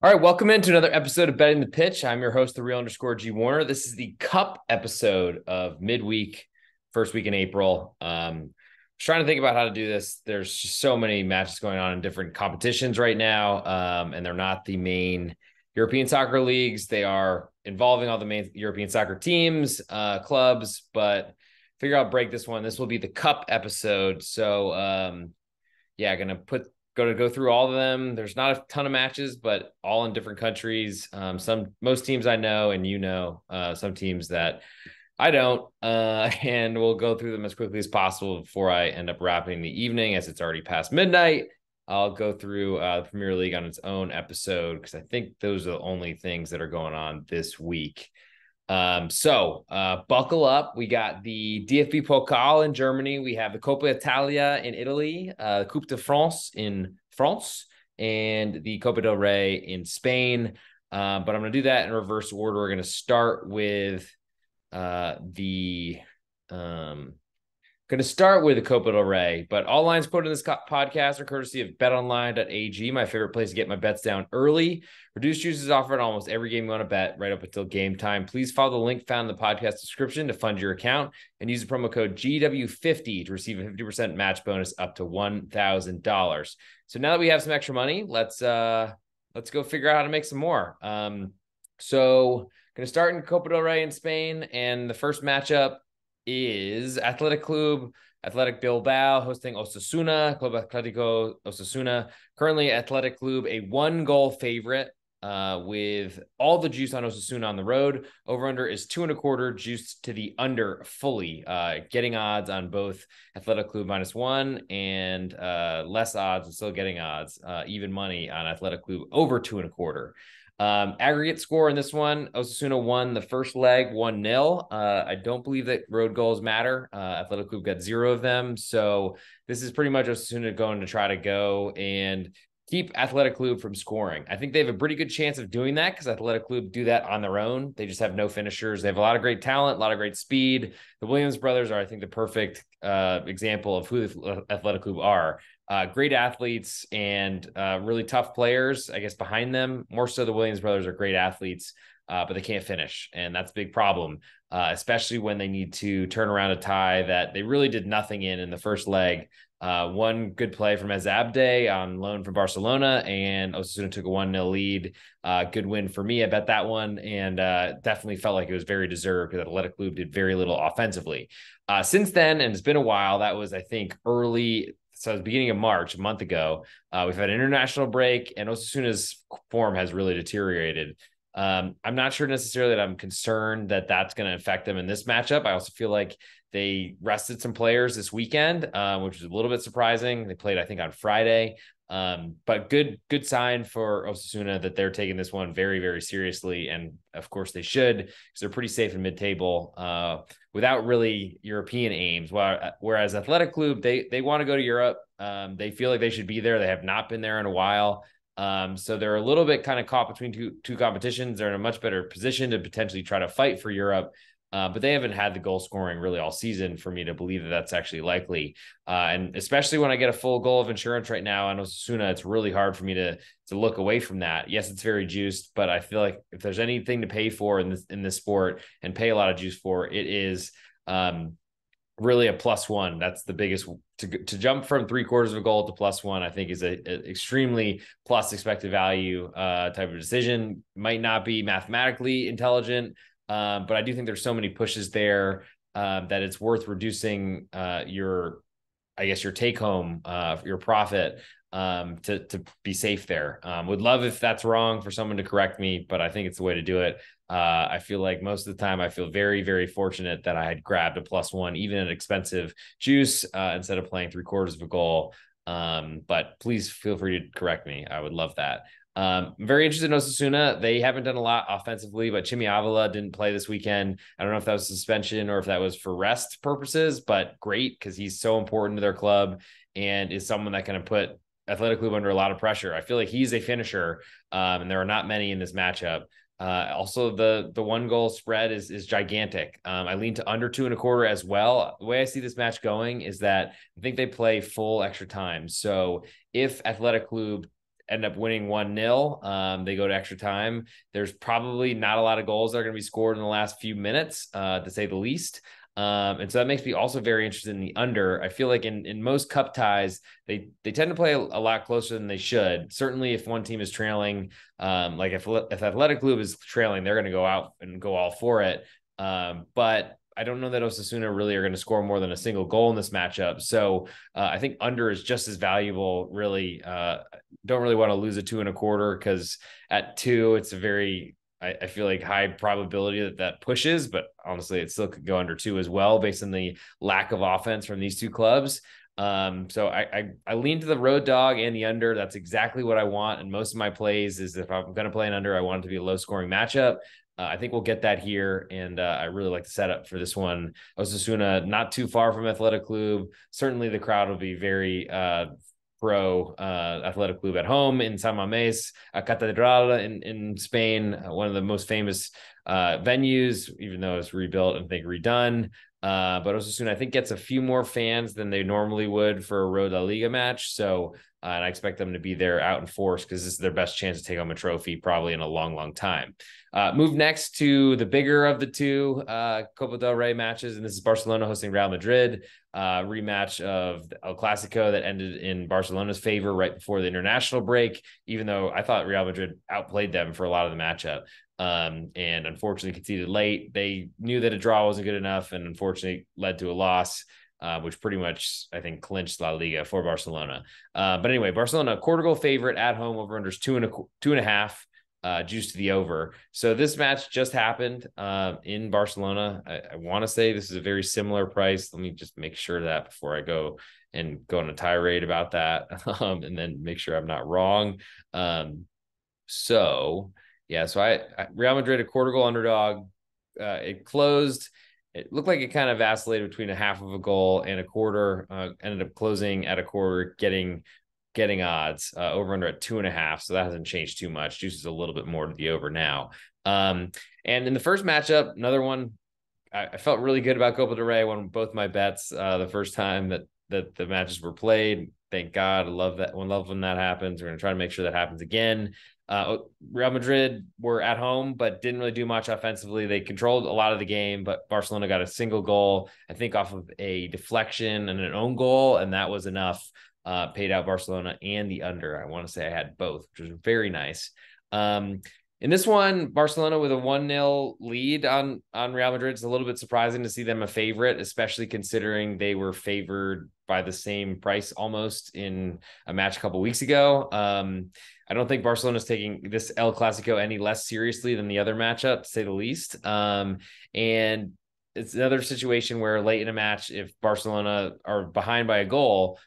All right, welcome into another episode of Betting the Pitch. I'm your host, the real underscore G Warner. This is the Cup episode of midweek, first week in April. Trying to think about how to do this. There's just so many matches going on in different competitions right now, and they're not the main European soccer leagues. They are involving all the main European soccer teams, clubs, but figure out break this one. This will be the Cup episode. So, yeah, going to go through all of them. There's not a ton of matches, but all in different countries. Most teams I know, and some teams that I don't, and we'll go through them as quickly as possible before I end up wrapping the evening, as it's already past midnight. I'll go through the Premier League on its own episode because I think those are the only things that are going on this week. So buckle up. We got the DFB Pokal in Germany. We have the Coppa Italia in Italy, Coupe de France in France, and the Copa del Rey in Spain. But I'm going to do that in reverse order. We're going to start with the Copa del Rey, but all lines quoted in this podcast are courtesy of betonline.ag, my favorite place to get my bets down early. Reduced juice is offered on almost every game you want to bet right up until game time. Please follow the link found in the podcast description to fund your account and use the promo code GW50 to receive a 50% match bonus up to $1,000. So now that we have some extra money, let's go figure out how to make some more. So going to start in Copa del Rey in Spain, and the first matchup is Athletic Bilbao hosting Osasuna, Club Atletico Osasuna. Currently, Athletic Club a 1-goal favorite with all the juice on Osasuna on the road. Over-under is 2.25, juiced to the under fully, getting odds on both Athletic Club -1 and less odds and still getting odds, even money on Athletic Club over 2.25. Aggregate score in this one, Osasuna won the first leg 1-0. I don't believe that road goals matter. Athletic Club got 0 of them. So this is pretty much Osasuna going to try to go and keep Athletic Club from scoring. I think they have a pretty good chance of doing that because Athletic Club do that on their own. They just have no finishers. They have a lot of great talent, a lot of great speed. The Williams brothers are, I think, the perfect example of who the Athletic Club are. Great athletes and really tough players, I guess, behind them. More so the Williams brothers are great athletes, but they can't finish. And that's a big problem, especially when they need to turn around a tie that they really did nothing in the first leg. One good play from Azabde on loan from Barcelona, and Osasuna took a 1-0 lead. Good win for me. I bet that one, and definitely felt like it was very deserved because Athletic Club did very little offensively. Since then, and it's been a while, that was, I think, early. So it was beginning of March, a month ago. We've had an international break, and Osasuna's form has really deteriorated. I'm not sure necessarily that I'm concerned that that's going to affect them in this matchup. I also feel like they rested some players this weekend, which was a little bit surprising. They played, I think, on Friday. But good sign for Osasuna that they're taking this one very, very seriously. And of course they should, because they're pretty safe in mid-table without really European aims. Whereas Athletic Club, they want to go to Europe. They feel like they should be there. They have not been there in a while. So they're a little bit kind of caught between two competitions. They're in a much better position to potentially try to fight for Europe. But they haven't had the goal scoring really all season for me to believe that that's actually likely. And especially when I get a full goal of insurance right now on Osasuna, it's really hard for me to look away from that. Yes, it's very juiced, but I feel like if there's anything to pay for in this sport and pay a lot of juice for, it is really a +1. That's the biggest to jump from 3/4 of a goal to +1. I think is a extremely plus expected value type of decision. Might not be mathematically intelligent. But I do think there's so many pushes there that it's worth reducing your take home, your profit to be safe there. Would love if that's wrong for someone to correct me, but I think it's the way to do it. I feel like most of the time I feel very, very fortunate that I had grabbed a +1, even at expensive juice instead of playing 3/4 of a goal. But please feel free to correct me. I would love that. I'm very interested in Osasuna. They haven't done a lot offensively, but Chimi Avila didn't play this weekend. I don't know if that was suspension or if that was for rest purposes, but great because he's so important to their club and is someone that can put Athletic Club under a lot of pressure. I feel like he's a finisher, and there are not many in this matchup. Also, the 1-goal spread is gigantic. I lean to under 2.25 as well. The way I see this match going is that I think they play full extra time. So if Athletic Club end up winning 1-0. They go to extra time. There's probably not a lot of goals that are going to be scored in the last few minutes, to say the least. And so that makes me also very interested in the under. I feel like in most cup ties, they tend to play a lot closer than they should. Certainly if one team is trailing, like if Athletic Club is trailing, they're going to go out and go all for it. But I don't know that Osasuna really are going to score more than a single goal in this matchup. So I think under is just as valuable. Really, don't really want to lose a 2.25, because at 2, it's a very, I feel like, high probability that pushes, but honestly, it still could go under 2 as well, based on the lack of offense from these two clubs. So I lean to the road dog and the under. That's exactly what I want. And most of my plays is, if I'm going to play an under, I want it to be a low scoring matchup. I think we'll get that here, and I really like the setup for this one. Osasuna, not too far from Athletic Club. Certainly the crowd will be very pro Athletic Club at home in San Mamés, Catedral in Spain, one of the most famous venues, even though it's rebuilt and I think redone. But Osasuna, I think, gets a few more fans than they normally would for a Road La Liga match. So, and I expect them to be there out in force, because this is their best chance to take home a trophy probably in a long, long time. Move next to the bigger of the two Copa del Rey matches, and this is Barcelona hosting Real Madrid, rematch of El Clasico that ended in Barcelona's favor right before the international break, even though I thought Real Madrid outplayed them for a lot of the matchup. And unfortunately conceded late. They knew that a draw wasn't good enough, and unfortunately led to a loss, which pretty much, I think, clinched La Liga for Barcelona. But anyway, Barcelona, quarter goal favorite at home, over unders 2.5, juice to the over. So this match just happened in Barcelona. I want to say this is a very similar price. Let me just make sure of that before I go on a tirade about that, and then make sure I'm not wrong. So Real Madrid, a quarter goal underdog. It closed. It looked like it kind of vacillated between a half of a goal and a quarter. Ended up closing at a quarter, getting odds over under at 2.5. So that hasn't changed too much. Juice is a little bit more to the over now. And in the first matchup, another one, I felt really good about Copa del Rey. I won both my bets the first time that the matches were played. Thank God. I love that. Love when that happens. We're going to try to make sure that happens again. Real Madrid were at home, but didn't really do much offensively. They controlled a lot of the game, but Barcelona got a single goal, I think, off of a deflection and an own goal, and that was enough. Paid out Barcelona and the under. I want to say I had both, which was very nice. In this one, Barcelona with a 1-0 lead on Real Madrid. It's a little bit surprising to see them a favorite, especially considering they were favored by the same price almost in a match a couple weeks ago. I don't think Barcelona is taking this El Clasico any less seriously than the other matchup, to say the least. And it's another situation where late in a match, if Barcelona are behind by a goal,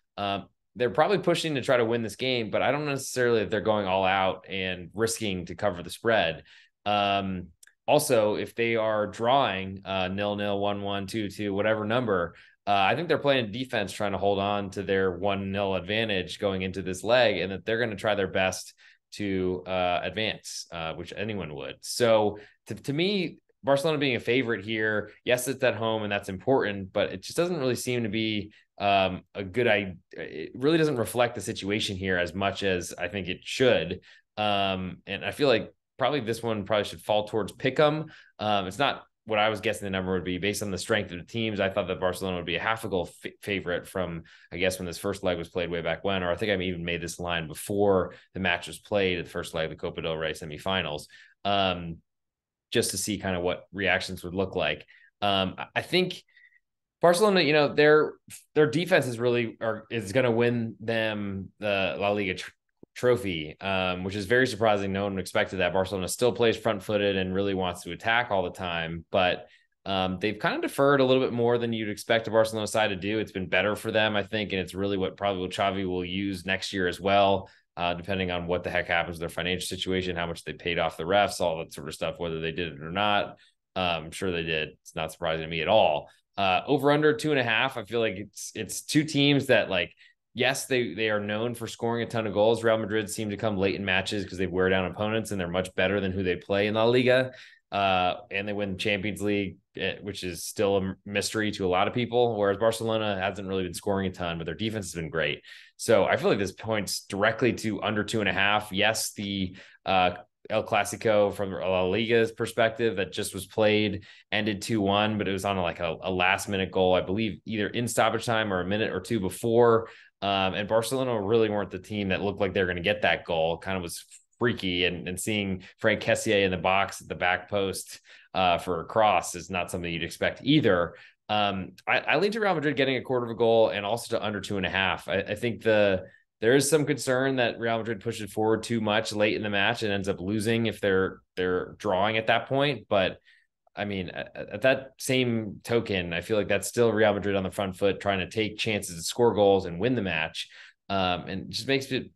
they're probably pushing to try to win this game, but I don't necessarily if they're going all out and risking to cover the spread. Also, if they are drawing 0-0, 1-1, 2-2, whatever number, I think they're playing defense, trying to hold on to their 1-0 advantage going into this leg, and that they're going to try their best to advance, which anyone would. So to me, Barcelona being a favorite here, yes, it's at home and that's important, but it just doesn't really seem to be a good idea. It really doesn't reflect the situation here as much as I think it should. And I feel like probably this one probably should fall towards pick'em. It's not what I was guessing the number would be based on the strength of the teams. I thought that Barcelona would be a half a goal favorite from, I guess, when this first leg was played way back when, or I think I even made this line before the match was played at the first leg of the Copa del Rey semifinals, just to see kind of what reactions would look like. I think Barcelona, their defense is going to win them the La Liga trophy, which is very surprising. No one expected that. Barcelona still plays front-footed and really wants to attack all the time, but they've kind of deferred a little bit more than you'd expect a Barcelona side to do. It's been better for them, I think, and it's really what probably Xavi will use next year as well, depending on what the heck happens with their financial situation, how much they paid off the refs, all that sort of stuff, whether they did it or not. I'm sure they did. It's not surprising to me at all. Over under 2.5. I feel like it's two teams that, like, yes, they are known for scoring a ton of goals. Real Madrid seem to come late in matches because they wear down opponents and they're much better than who they play in La Liga. And they win Champions League which is still a mystery to a lot of people, whereas Barcelona hasn't really been scoring a ton, but their defense has been great. So I feel like this points directly to under 2.5. Yes, the El Clasico from La Liga's perspective that just was played ended 2-1, but it was on like a last minute goal, I believe, either in stoppage time or a minute or two before. And Barcelona really weren't the team that looked like they're going to get that goal. Kind of was freaky, and seeing Frank Kessié in the box at the back post for a cross is not something you'd expect either. I lean to Real Madrid getting a quarter of a goal and also to under 2.5. I think there is some concern that Real Madrid pushes forward too much late in the match and ends up losing if they're drawing at that point. But I mean, at that same token, I feel like that's still Real Madrid on the front foot, trying to take chances to score goals and win the match. And just makes it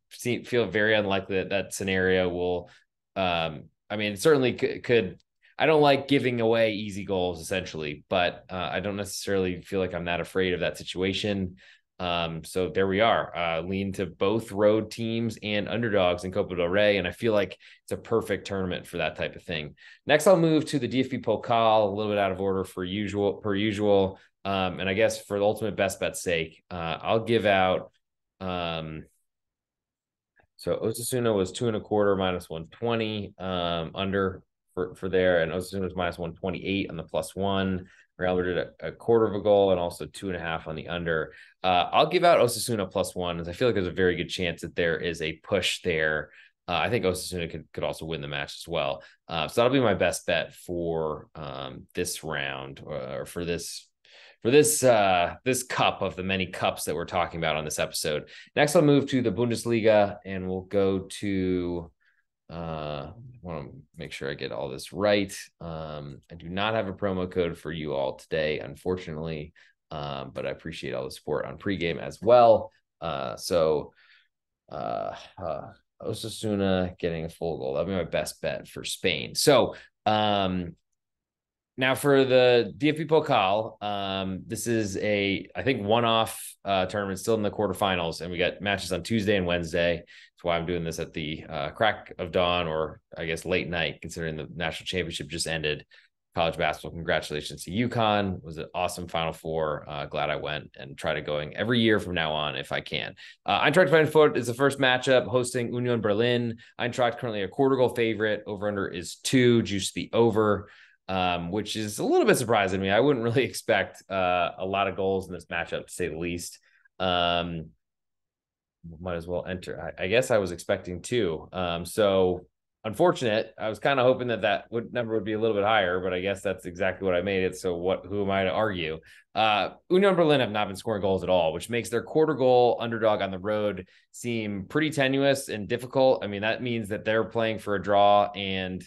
feel very unlikely that scenario will. I mean, it certainly could. I don't like giving away easy goals, essentially, but I don't necessarily feel like I'm that afraid of that situation. So there we are. Lean to both road teams and underdogs in Copa del Rey, and I feel like it's a perfect tournament for that type of thing. Next, I'll move to the DFB Pokal, a little bit out of order per usual. And I guess for the ultimate best bet's sake, I'll give out. So Osasuna was 2.25 minus 120 under for there, and Osasuna was minus 128 on the +1. Real Madrid a quarter of a goal and also 2.5 on the under. I'll give out Osasuna +1, as I feel like there's a very good chance that there is a push there. I think Osasuna could also win the match as well. So that'll be my best bet for this round, or for this cup of the many cups that we're talking about on this episode. Next, I'll move to the Bundesliga, and we'll go to. I want to make sure I get all this right. I do not have a promo code for you all today, unfortunately, but I appreciate all the support on pregame as well. Osasuna getting a full goal. That'll be my best bet for Spain. So, now for the DFB Pokal, this is I think one-off tournament, still in the quarterfinals, and we got matches on Tuesday and Wednesday. That's why I'm doing this at the crack of dawn, or I guess late night, considering the national championship just ended. College basketball, congratulations to UConn. It was an awesome Final Four. Glad I went, and try to going every year from now on if I can. Eintracht Frankfurt is the first matchup, hosting Union Berlin. Eintracht currently a quarter goal favorite. Over-under is 2, juice the over. Which is a little bit surprising to me. I wouldn't really expect a lot of goals in this matchup, to say the least. Might as well enter. I guess I was expecting 2. So unfortunate. I was kind of hoping that number would be a little bit higher, but I guess that's exactly what I made it. So who am I to argue? Union Berlin have not been scoring goals at all, which makes their quarter goal underdog on the road seem pretty tenuous and difficult. I mean, that means that they're playing for a draw, and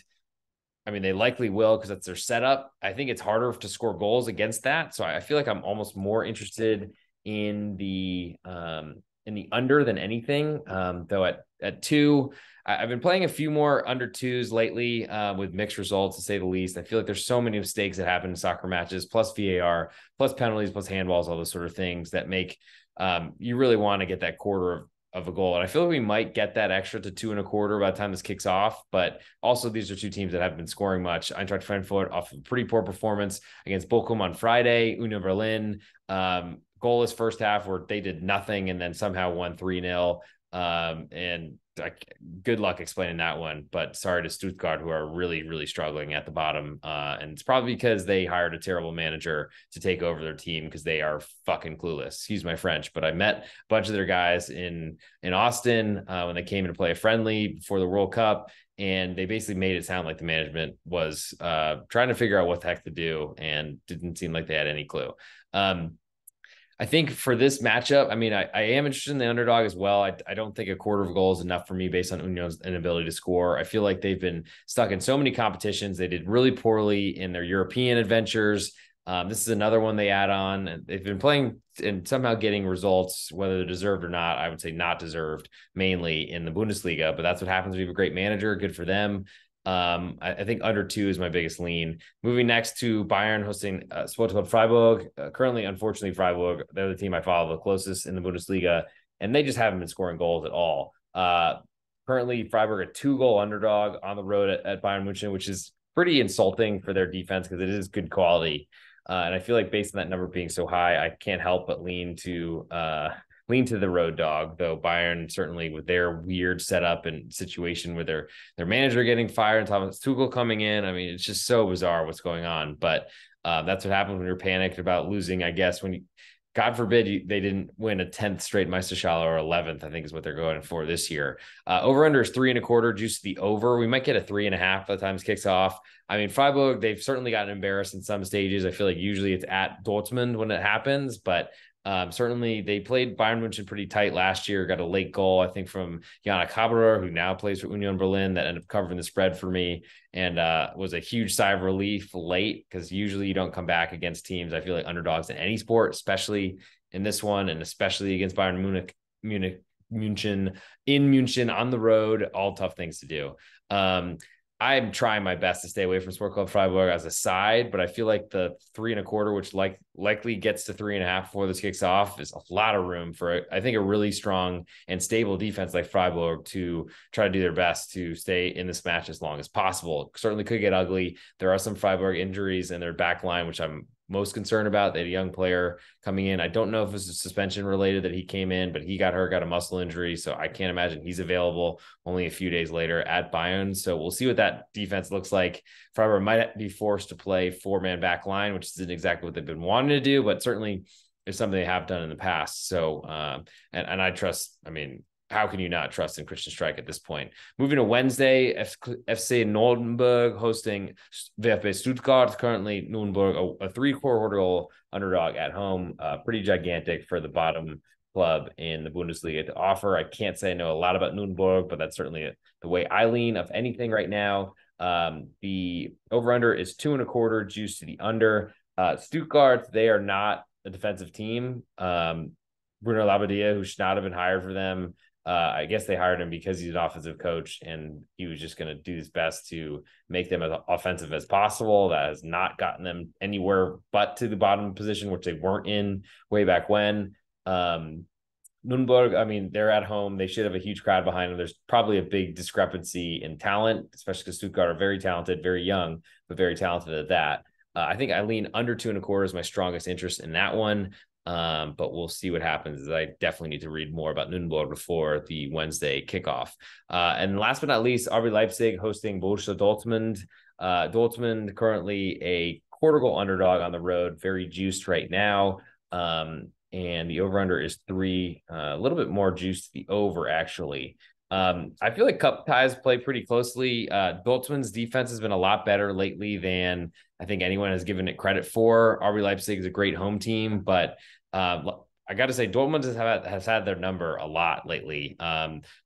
I mean, they likely will, because that's their setup. I think it's harder to score goals against that. So I feel like I'm almost more interested in the under than anything. Though at 2, I've been playing a few more under 2s lately with mixed results, to say the least. I feel like there's so many mistakes that happen in soccer matches, plus VAR, plus penalties, plus handballs, all those sort of things that make you really want to get that quarter of a goal. And I feel like we might get that extra to 2.25 by the time this kicks off. But also, these are two teams that haven't been scoring much. Eintracht Frankfurt off a pretty poor performance against Bochum on Friday. Union Berlin, goalless first half where they did nothing and then somehow won 3-0. And good luck explaining that one, but sorry to Stuttgart, who are really, really struggling at the bottom. And it's probably because they hired a terrible manager to take over their team, because they are fucking clueless. Excuse my French, but I met a bunch of their guys in Austin when they came in to play a friendly before the World Cup. And they basically made it sound like the management was trying to figure out what the heck to do, and didn't seem like they had any clue. I think for this matchup, I mean, I am interested in the underdog as well. I don't think a quarter of a goal is enough for me based on Union's inability to score. I feel like they've been stuck in so many competitions. They did really poorly in their European adventures. This is another one they add on, and they've been playing and somehow getting results, whether they're deserved or not. I would say not deserved, mainly in the Bundesliga, but that's what happens when you have a great manager. Good for them. I think under 2 is my biggest lean. Moving next to Bayern hosting Sport Club Freiburg. Currently, unfortunately, Freiburg, they're the team I follow the closest in the Bundesliga, and they just haven't been scoring goals at all. Currently, Freiburg a 2-goal underdog on the road at Bayern Munich, which is pretty insulting for their defense because it is good quality. And I feel like based on that number being so high, I can't help but lean to the road dog, though Bayern certainly with their weird setup and situation with their manager getting fired and Thomas Tuchel coming in. I mean, it's just so bizarre what's going on. But that's what happens when you're panicked about losing, I guess, when you, God forbid they didn't win a 10th straight Meisterschale or 11th, I think is what they're going for this year. Over under is 3.25, juice to the over. We might get a 3.5 by the time it kicks off. I mean, Freiburg, they've certainly gotten embarrassed in some stages. I feel like usually it's at Dortmund when it happens, but certainly they played Bayern München pretty tight last year, got a late goal, I think, from Jana Haberer, who now plays for Union Berlin, that ended up covering the spread for me, and was a huge sigh of relief late, because usually you don't come back against teams, I feel like, underdogs in any sport, especially in this one, and especially against Bayern München in München on the road, all tough things to do. I'm trying my best to stay away from Sport Club Freiburg as a side, but I feel like the 3.25, which likely gets to 3.5 before this kicks off, is a lot of room for, I think, a really strong and stable defense like Freiburg to try to do their best to stay in this match as long as possible. Certainly could get ugly. There are some Freiburg injuries in their back line, which I'm most concerned about. They had a young player coming in. I don't know if it's suspension related that he came in, but he got hurt, got a muscle injury. So I can't imagine he's available only a few days later at Bayern. So we'll see what that defense looks like. Freiburg might be forced to play 4-man back line, which isn't exactly what they've been wanting to do, but certainly is something they have done in the past. So, and I trust, I mean, how can you not trust in Christian Streich at this point? Moving to Wednesday, FC Nürnberg hosting VfB Stuttgart. Currently, Nürnberg, a 3-quarter goal underdog at home. Pretty gigantic for the bottom club in the Bundesliga to offer. I can't say I know a lot about Nürnberg, but that's certainly the way I lean of anything right now. The over-under is 2.25, juice to the under. Stuttgart, they are not a defensive team. Bruno Labbadia, who should not have been hired for them, I guess they hired him because he's an offensive coach and he was just going to do his best to make them as offensive as possible. That has not gotten them anywhere but to the bottom position, which they weren't in way back when. Nürnberg, I mean, they're at home. They should have a huge crowd behind them. There's probably a big discrepancy in talent, especially because Stuttgart are very talented, very young, but very talented at that. I think I lean under 2.25 is my strongest interest in that one. But we'll see what happens. I definitely need to read more about Nürnberg before the Wednesday kickoff. And last but not least, RB Leipzig hosting Borussia Dortmund. Dortmund currently a quarter goal underdog on the road, very juiced right now. And the over-under is 3, a little bit more juice to the over, actually. I feel like cup ties play pretty closely. Dortmund's defense has been a lot better lately than I think anyone has given it credit for. RB Leipzig is a great home team, but I got to say, Dortmund has had their number a lot lately.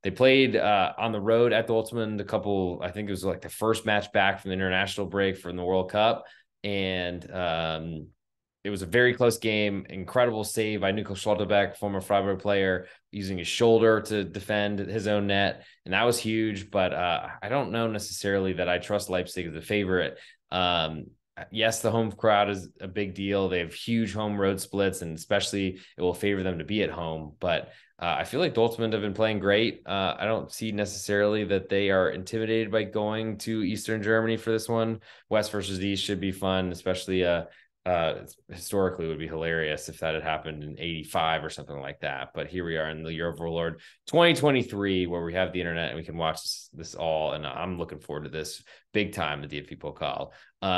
They played on the road at Dortmund I think it was like the first match back from the international break from the World Cup. And it was a very close game. Incredible save by Nico Schlotterbeck, former Freiburg player, using his shoulder to defend his own net. And that was huge, but I don't know necessarily that I trust Leipzig as a favorite. Yes, the home crowd is a big deal. They have huge home road splits, and especially it will favor them to be at home. But I feel like Dortmund have been playing great. I don't see necessarily that they are intimidated by going to Eastern Germany for this one. West versus East should be fun, especially historically it would be hilarious if that had happened in 85 or something like that. But here we are in the year of our Lord 2023, where we have the internet and we can watch this all. And I'm looking forward to this big time, the DFB Pokal.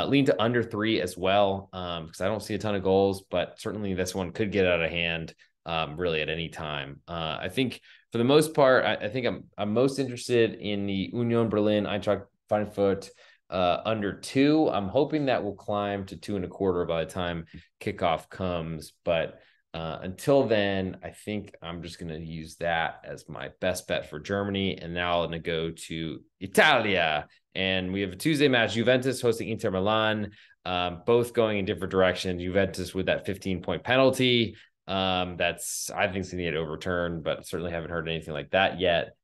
Lean to under 3 as well, because I don't see a ton of goals, but certainly this one could get out of hand really at any time. I think for the most part, I think I'm most interested in the Union Berlin Eintracht Frankfurt under 2. I'm hoping that will climb to 2.25 by the time kickoff comes. But until then, I think I'm just going to use that as my best bet for Germany. And now I'm going to go to Italia. And we have a Tuesday match, Juventus hosting Inter Milan, both going in different directions. Juventus with that 15-point penalty. That's, I think, it's going to get overturned, but certainly haven't heard anything like that yet.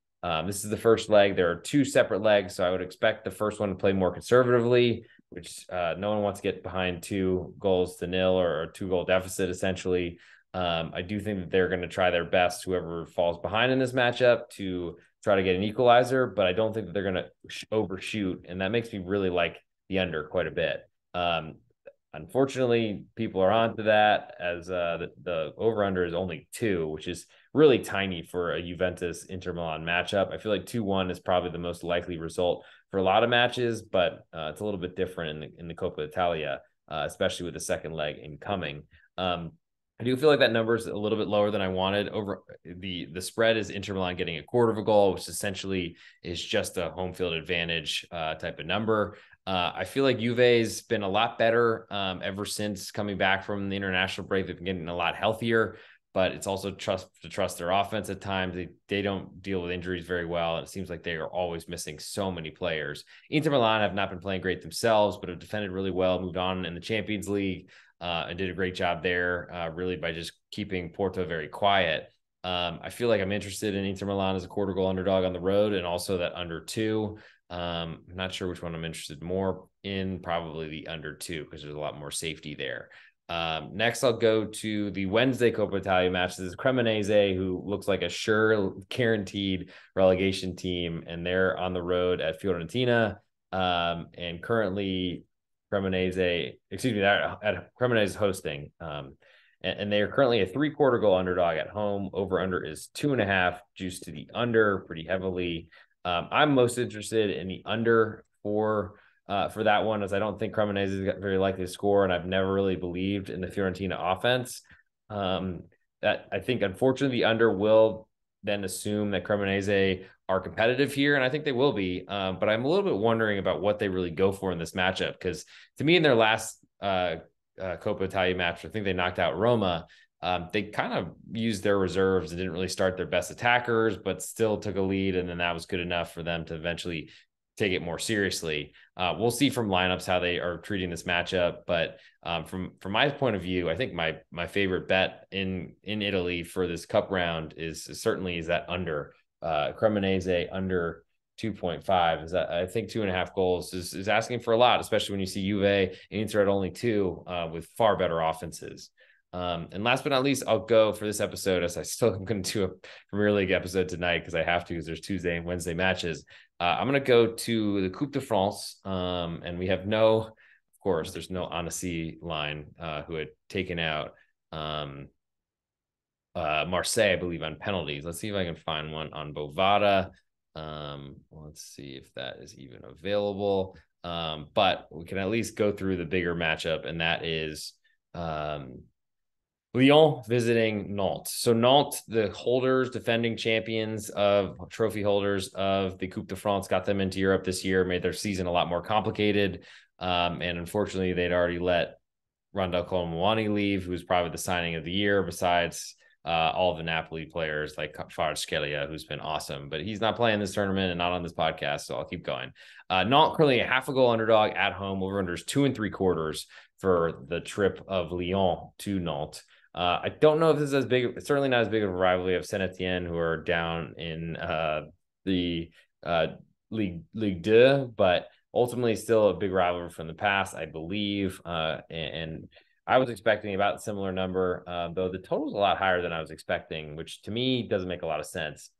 This is the first leg. There are 2 separate legs, so I would expect the first one to play more conservatively, which no one wants to get behind 2-0 or a 2-goal deficit, essentially. I do think that they're going to try their best, whoever falls behind in this matchup, to try to get an equalizer, but I don't think that they're going to overshoot, and that makes me really like the under quite a bit. Unfortunately, people are onto that as the over-under is only 2, which is really tiny for a Juventus-Inter Milan matchup. I feel like 2-1 is probably the most likely result for a lot of matches, but it's a little bit different in the Coppa Italia, especially with the second leg incoming. I do feel like that number is a little bit lower than I wanted. Over the spread is Inter Milan getting a quarter of a goal, which essentially is just a home field advantage type of number. I feel like Juve's been a lot better ever since coming back from the international break. They've been getting a lot healthier, but it's also to trust their offense at times. They don't deal with injuries very well, and it seems like they are always missing so many players. Inter Milan have not been playing great themselves, but have defended really well, moved on in the Champions League, and did a great job there, really by just keeping Porto very quiet. I feel like I'm interested in Inter Milan as a quarter goal underdog on the road, and also that under 2. I'm not sure which one I'm interested more in. Probably the under 2 because there's a lot more safety there. Next, I'll go to the Wednesday Coppa Italia match. This is Cremonese, who looks like a sure guaranteed relegation team, and they're on the road at Fiorentina. And currently Cremonese is hosting. And they are currently a 3/4 goal underdog at home. Over under is 2.5, juiced to the under pretty heavily. I'm most interested in the under for that one, as I don't think Cremonese is very likely to score, and I've never really believed in the Fiorentina offense. That I think, unfortunately, the under will then assume that Cremonese are competitive here, and I think they will be. But I'm a little bit wondering about what they really go for in this matchup, because to me, in their last Coppa Italia match, I think they knocked out Roma. They kind of used their reserves and didn't really start their best attackers, but still took a lead, and then that was good enough for them to eventually take it more seriously. We'll see from lineups how they are treating this matchup, but from my point of view, I think my favorite bet in Italy for this cup round is certainly that under Cremonese under 2.5. Is that, I think 2.5 goals is asking for a lot, especially when you see Juve and Inter at only 2 with far better offenses. And last but not least, I'll go for this episode, as I still am going to do a Premier League episode tonight because I have to, because there's Tuesday and Wednesday matches. I'm going to go to the Coupe de France, and we have of course, there's no Annecy line who had taken out Marseille, I believe, on penalties. Let's see if I can find one on Bovada. Let's see if that is even available. But we can at least go through the bigger matchup, and that is Lyon visiting Nantes. So Nantes, the defending champions trophy holders of the Coupe de France, got them into Europe this year, made their season a lot more complicated. And unfortunately, they'd already let Rondel Colomwani leave, who's probably the signing of the year, besides all the Napoli players like Kvaratskhelia, who's been awesome. But he's not playing this tournament and not on this podcast, so I'll keep going. Nantes currently a 1/2 goal underdog at home. Over-under is 2 3/4 for the trip of Lyon to Nantes. I don't know if this is as big, certainly not as big of a rivalry of Saint Etienne, who are down in the Ligue 2, but ultimately still a big rivalry from the past, I believe. And I was expecting about a similar number, though the total is a lot higher than I was expecting, which to me doesn't make a lot of sense.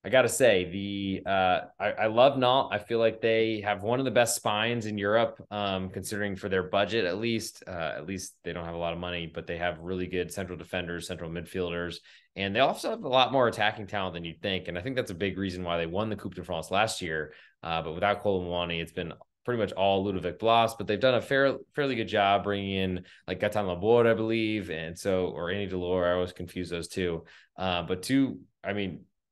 I got to say, I love Nantes. I feel like they have one of the best spines in Europe, considering for their budget, at least. At least they don't have a lot of money, but they have really good central defenders, central midfielders, and they also have a lot more attacking talent than you'd think. And I think that's a big reason why they won the Coupe de France last year. But without Colomwani, it's been pretty much all Ludovic Blas, but they've done a fairly good job bringing in like Gaetan Laborde, I believe, or Annie Delors. I always confuse those two.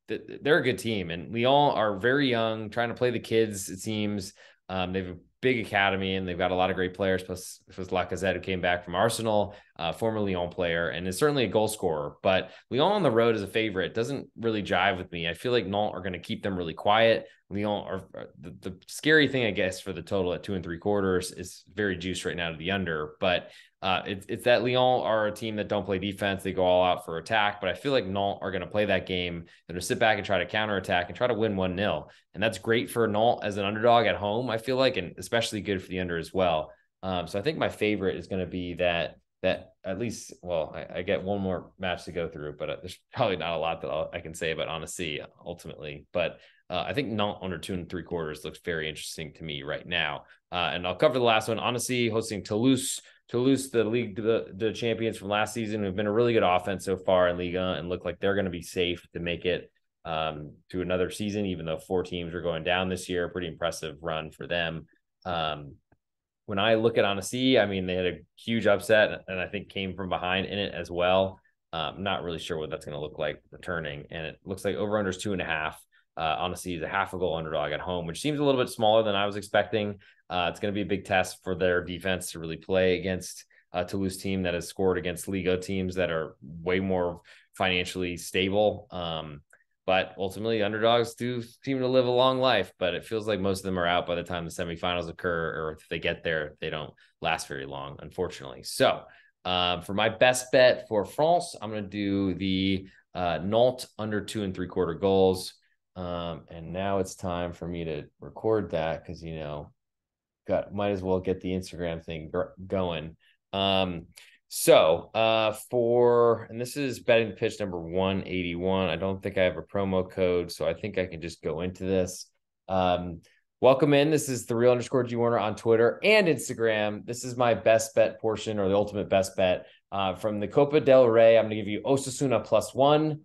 They're a good team, and Lyon are very young, trying to play the kids, it seems. They have a big academy, and they've got a lot of great players, plus Lacazette, who came back from Arsenal, former Lyon player, and is certainly a goal scorer. But Lyon on the road as a favorite doesn't really jive with me. I feel like Nantes are going to keep them really quiet. Lyon are the scary thing, I guess, for the total at 2 3/4 is very juiced right now to the under, but it's that Lyon are a team that don't play defense. They go all out for attack, but I feel like Nantes are going to play that game. They're going to sit back and try to counterattack and try to win 1-0. And that's great for Nantes as an underdog at home, I feel like, and especially good for the under as well. So I think my favorite is going to be that that at least, well, I get one more match to go through, but there's probably not a lot that I can say about Annecy ultimately. But I think Nantes under 2 3/4 looks very interesting to me right now. And I'll cover the last one. Annecy hosting Toulouse. Toulouse, the league, the champions from last season, have been a really good offense so far in Liga and look like they're going to be safe to make it to another season, even though 4 teams are going down this year. Pretty impressive run for them. When I look at Annecy, I mean, they had a huge upset and I think came from behind in it as well. I'm not really sure what that's going to look like returning. And it looks like over under is 2.5. Annecy is a half a goal underdog at home, which seems a little bit smaller than I was expecting. It's going to be a big test for their defense to really play against a Toulouse team that has scored against Liga teams that are way more financially stable. But ultimately, underdogs do seem to live a long life, but it feels like most of them are out by the time the semifinals occur, or if they get there, they don't last very long, unfortunately. So for my best bet for France, I'm going to do the Nantes under 2 3/4 goals. And now it's time for me to record that because, might as well get the Instagram thing going. And this is betting the pitch number 181. I don't think I have a promo code, so I think I can just go into this. Welcome in. This is the _G Warner on Twitter and Instagram. This is my best bet portion, or the ultimate best bet from the Copa del Rey. I'm going to give you Osasuna +1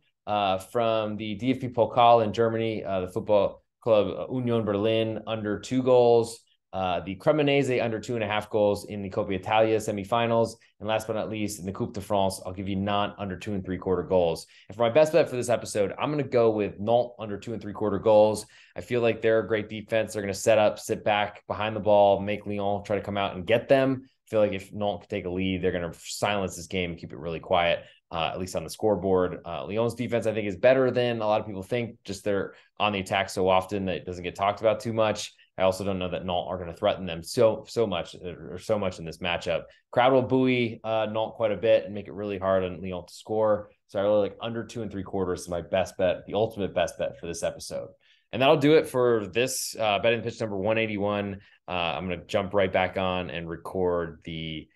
from the DFB Pokal in Germany, the football club Union Berlin under 2 goals. The Cremonese under 2.5 goals in the Coppa Italia semifinals. And last but not least, in the Coupe de France, I'll give you Nantes under 2 3/4 goals. And for my best bet for this episode, I'm going to go with Nantes under 2 3/4 goals. I feel like they're a great defense. They're going to set up, sit back behind the ball, make Lyon try to come out and get them. I feel like if Nantes can take a lead, they're going to silence this game and keep it really quiet, at least on the scoreboard. Lyon's defense, I think, is better than a lot of people think. Just they're on the attack so often that it doesn't get talked about too much. I also don't know that Nantes are going to threaten them so much in this matchup. Crowd will buoy Nantes quite a bit and make it really hard on Lyon to score. So I really like under 2 3/4 is my best bet, the ultimate best bet for this episode. And that'll do it for this betting pitch number 181. I'm going to jump right back on and record the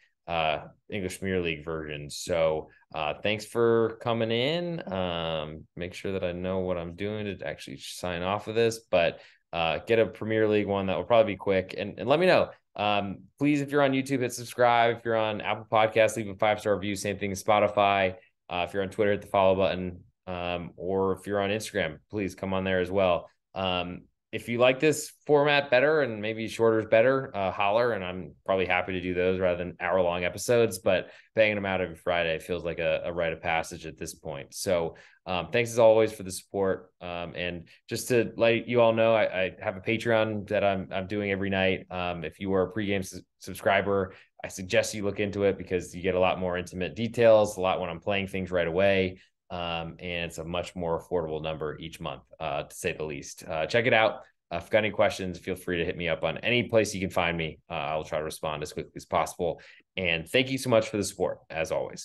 English Premier League version. So thanks for coming in. Make sure that I know what I'm doing to actually sign off of this, but get a Premier League one that will probably be quick, and let me know. Please, if you're on YouTube, hit subscribe. If you're on Apple Podcasts, leave a 5-star review. Same thing as Spotify. If you're on Twitter, hit the follow button. Or if you're on Instagram, please come on there as well. If you like this format better and maybe shorter is better, holler, and I'm probably happy to do those rather than hour-long episodes, but banging them out every Friday feels like a rite of passage at this point. So thanks as always for the support. And just to let you all know, I have a Patreon that I'm doing every night. If you are a pregame subscriber, I suggest you look into it because you get a lot more intimate details, a lot when I'm playing things right away. And it's a much more affordable number each month, to say the least. Check it out. If you've got any questions, feel free to hit me up on any place you can find me. I'll try to respond as quickly as possible. And thank you so much for the support, as always.